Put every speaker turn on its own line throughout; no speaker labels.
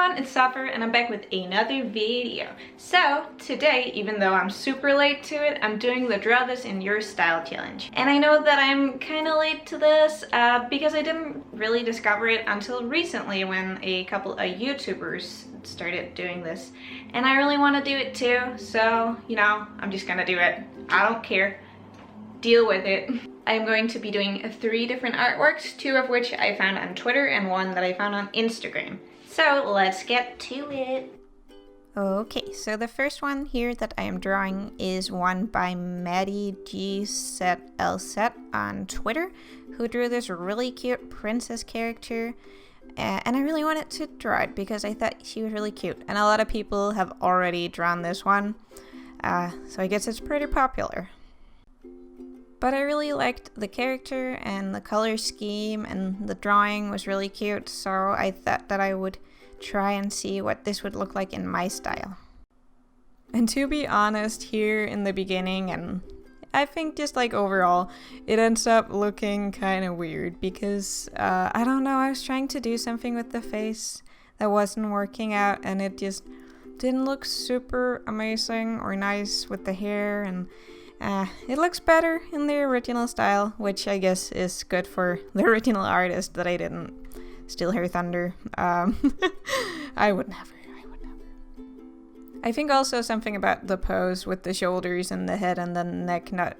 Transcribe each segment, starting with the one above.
everyone, it's Suffer and I'm back with another video. So today, even though I'm super late to it, I'm doing the Draw This in Your Style challenge. And I know that I'm kind of late to this because I didn't really discover it until recently when a couple of YouTubers started doing this. And I really want to do it too, so you know, I'm just gonna do it. I don't care. Deal with it. I'm going to be doing 3 different artworks, 2 of which I found on Twitter and 1 that I found on Instagram. So let's get to it. Okay, so the first one here that I am drawing is one by Maddie GZLZ on Twitter, who drew this really cute princess character. And I really wanted to draw it because I thought she was really cute. And a lot of people have already drawn this one, so I guess it's pretty popular. But I really liked the character and the color scheme, and the drawing was really cute, so I thought that I would try and see what this would look like in my style. And to be honest, here in the beginning, and I think just like overall, it ends up looking kind of weird because, I don't know, I was trying to do something with the face that wasn't working out, and it just didn't look super amazing or nice with the hair, and it looks better in the original style, which I guess is good for the original artist that I didn't steal her thunder. I would never. I think also something about the pose with the shoulders and the head and the neck not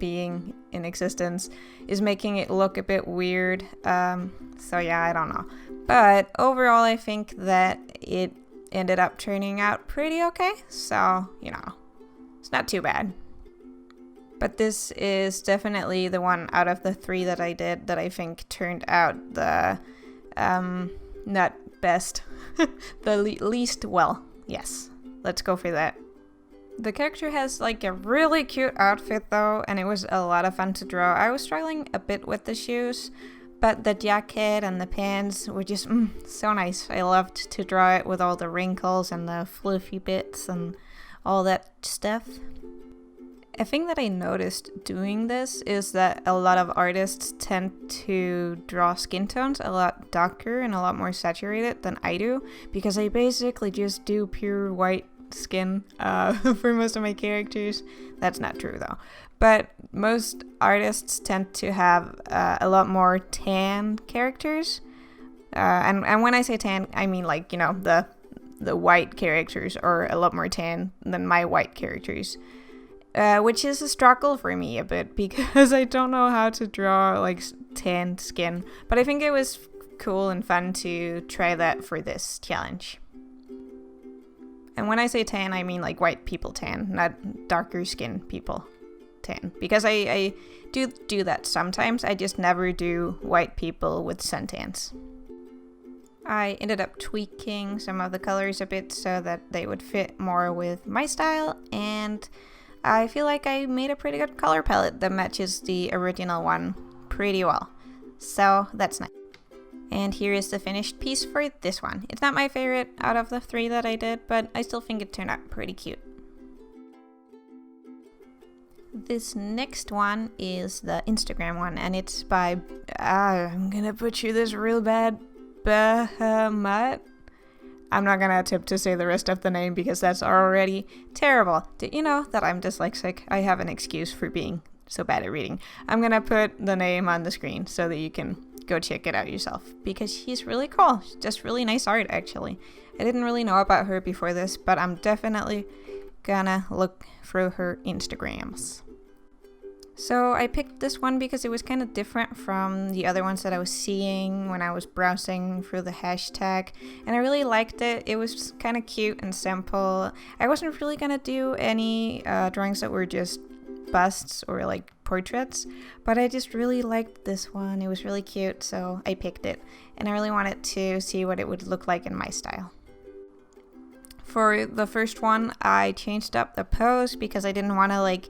being in existence is making it look a bit weird. So yeah, I don't know. But overall, I think that it ended up turning out pretty okay. So, you know, it's not too bad. But this is definitely the one out of the 3 that I did that I think turned out the, not best, the least well. Yes, let's go for that. The character has like a really cute outfit though, and it was a lot of fun to draw. I was struggling a bit with the shoes, but the jacket and the pants were just so nice. I loved to draw it with all the wrinkles and the fluffy bits and all that stuff. A thing that I noticed doing this is that a lot of artists tend to draw skin tones a lot darker and a lot more saturated than I do, because I basically just do pure white skin for most of my characters. That's not true though. But most artists tend to have a lot more tan characters. And when I say tan, I mean like, you know, the white characters are a lot more tan than my white characters. Which is a struggle for me a bit because I don't know how to draw like tanned skin, but I think it was cool and fun to try that for this challenge. And when I say tan, I mean like white people tan, not darker skin people tan, because I do that sometimes. I just never do white people with suntans. I ended up tweaking some of the colors a bit so that they would fit more with my style, and I feel like I made a pretty good color palette that matches the original one pretty well. So that's nice. And here is the finished piece for this one. It's not my favorite out of the 3 that I did, but I still think it turned out pretty cute. This next one is the Instagram one, and it's by, I'm gonna butcher this real bad, Bahamut. I'm not gonna attempt to say the rest of the name because that's already terrible. Did you know that I'm dyslexic? I have an excuse for being so bad at reading. I'm gonna put the name on the screen so that you can go check it out yourself, because she's really cool. She's just really nice art, actually. I didn't really know about her before this, but I'm definitely gonna look through her Instagrams. So I picked this one because it was kind of different from the other ones that I was seeing when I was browsing through the hashtag, and I really liked it. It was kind of cute and simple. I wasn't really gonna do any drawings that were just busts or like portraits, but I just really liked this one. It was really cute, so I picked it, and I really wanted to see what it would look like in my style. For the first one, I changed up the pose because I didn't want to like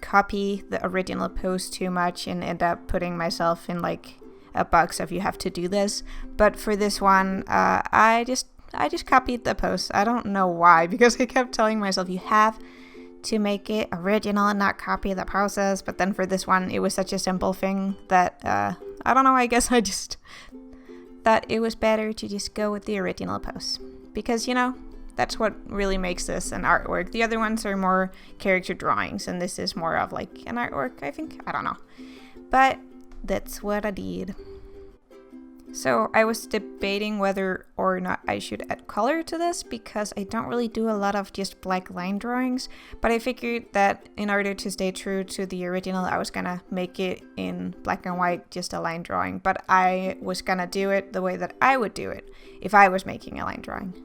copy the original pose too much and end up putting myself in like a box of you have to do this. But for this one, I just copied the pose. I don't know why, because I kept telling myself you have to make it original and not copy the poses. But then for this one, it was such a simple thing that I don't know, I guess I just that it was better to just go with the original pose. Because, you know, that's what really makes this an artwork. The other ones are more character drawings, and this is more of like an artwork, I think. I don't know. But that's what I did. So I was debating whether or not I should add color to this, because I don't really do a lot of just black line drawings. But I figured that in order to stay true to the original, I was gonna make it in black and white, just a line drawing. But I was gonna do it the way that I would do it if I was making a line drawing.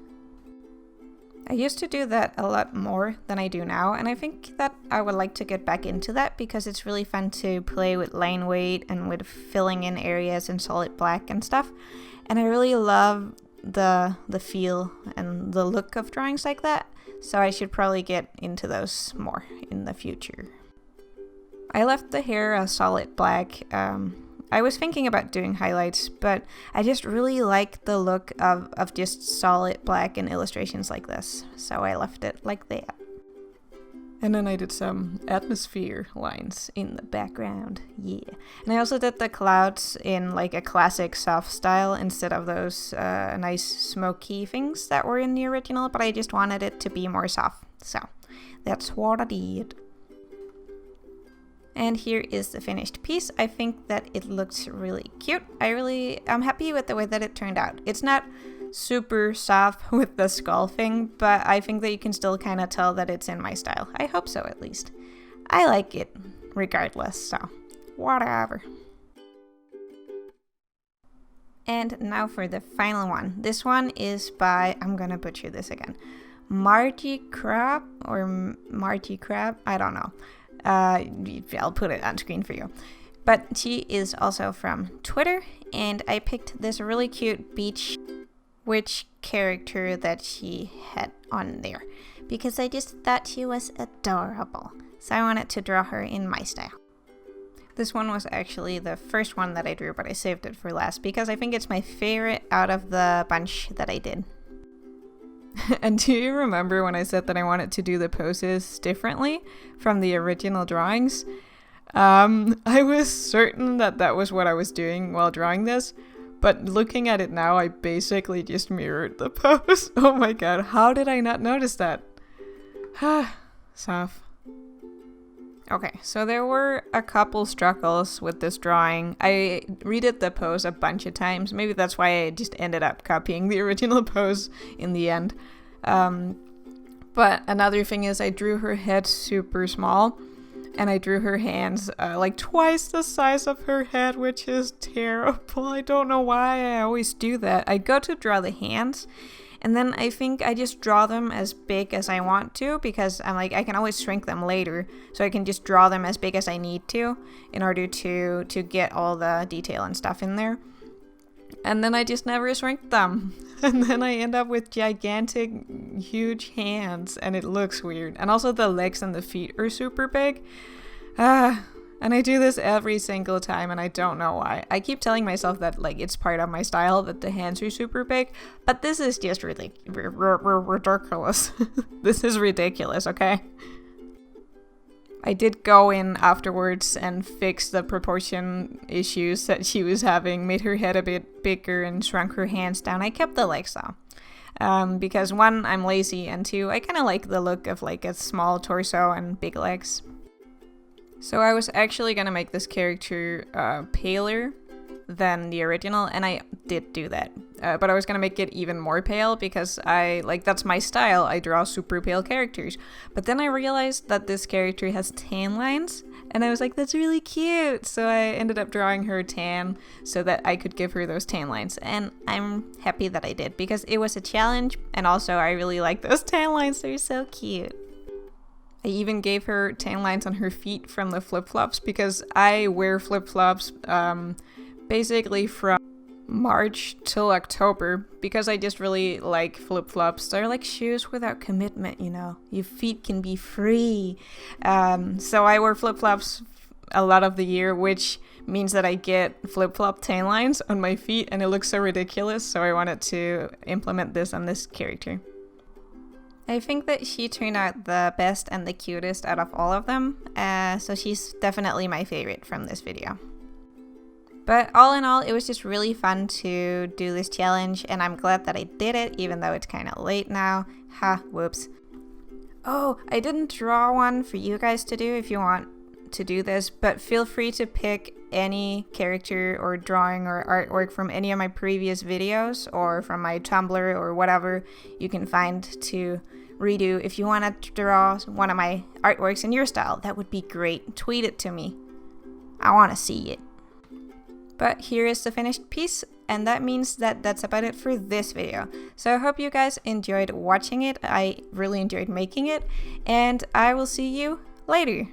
I used to do that a lot more than I do now, and I think that I would like to get back into that because it's really fun to play with line weight and with filling in areas in solid black and stuff. And I really love the feel and the look of drawings like that, so I should probably get into those more in the future. I left the hair a solid black. I was thinking about doing highlights, but I just really like the look of just solid black in illustrations like this, so I left it like that. And then I did some atmosphere lines in the background, yeah. And I also did the clouds in like a classic soft style instead of those nice smoky things that were in the original, but I just wanted it to be more soft, so that's what I did. And here is the finished piece. I think that it looks really cute. I'm happy with the way that it turned out. It's not super soft with the skull thing, but I think that you can still kind of tell that it's in my style. I hope so, at least. I like it regardless, so whatever. And now for the final one. This one is by, I'm gonna butcher this again, Margie Crab, I don't know. I'll put it on screen for you. But she is also from Twitter, and I picked this really cute beach witch character that she had on there because I just thought she was adorable. So I wanted to draw her in my style. This one was actually the first one that I drew, but I saved it for last because I think it's my favorite out of the bunch that I did. And do you remember when I said that I wanted to do the poses differently from the original drawings? I was certain that that was what I was doing while drawing this, but looking at it now, I basically just mirrored the pose. Oh my god, how did I not notice that? Soft. Okay, so there were a couple struggles with this drawing. I redid the pose a bunch of times. Maybe that's why I just ended up copying the original pose in the end. But another thing is I drew her head super small, and I drew her hands like twice the size of her head, which is terrible. I don't know why I always do that. I go to draw the hands, and then I think I just draw them as big as I want to because I'm like, I can always shrink them later. So I can just draw them as big as I need to in order to get all the detail and stuff in there. And then I just never shrink them. And then I end up with gigantic, huge hands, and it looks weird. And also the legs and the feet are super big. And I do this every single time, and I don't know why. I keep telling myself that like it's part of my style, that the hands are super big, but this is just really ridiculous. This is ridiculous, okay? I did go in afterwards and fix the proportion issues that she was having, made her head a bit bigger and shrunk her hands down. I kept the legs though. Because one, I'm lazy, and two, I kind of like the look of like a small torso and big legs. So I was actually gonna make this character paler than the original, and I did do that. But I was gonna make it even more pale because that's my style. I draw super pale characters. But then I realized that this character has tan lines, and I was like, that's really cute. So I ended up drawing her tan so that I could give her those tan lines. And I'm happy that I did because it was a challenge, and also I really like those tan lines. They're so cute. I even gave her tan lines on her feet from the flip-flops because I wear flip-flops basically from March till October because I just really like flip-flops. They're like shoes without commitment, you know. Your feet can be free. So I wear flip-flops a lot of the year, which means that I get flip-flop tan lines on my feet, and it looks so ridiculous, so I wanted to implement this on this character. I think that she turned out the best and the cutest out of all of them, so she's definitely my favorite from this video. But all in all, it was just really fun to do this challenge, and I'm glad that I did it, even though it's kind of late now. Ha, whoops. Oh, I didn't draw one for you guys to do if you want to do this, but feel free to pick any character or drawing or artwork from any of my previous videos or from my Tumblr or whatever you can find to redo. If you want to draw one of my artworks in your style, that would be great. Tweet it to me. I want to see it. But here is the finished piece, and that means that that's about it for this video. So I hope you guys enjoyed watching it. I really enjoyed making it, and I will see you later.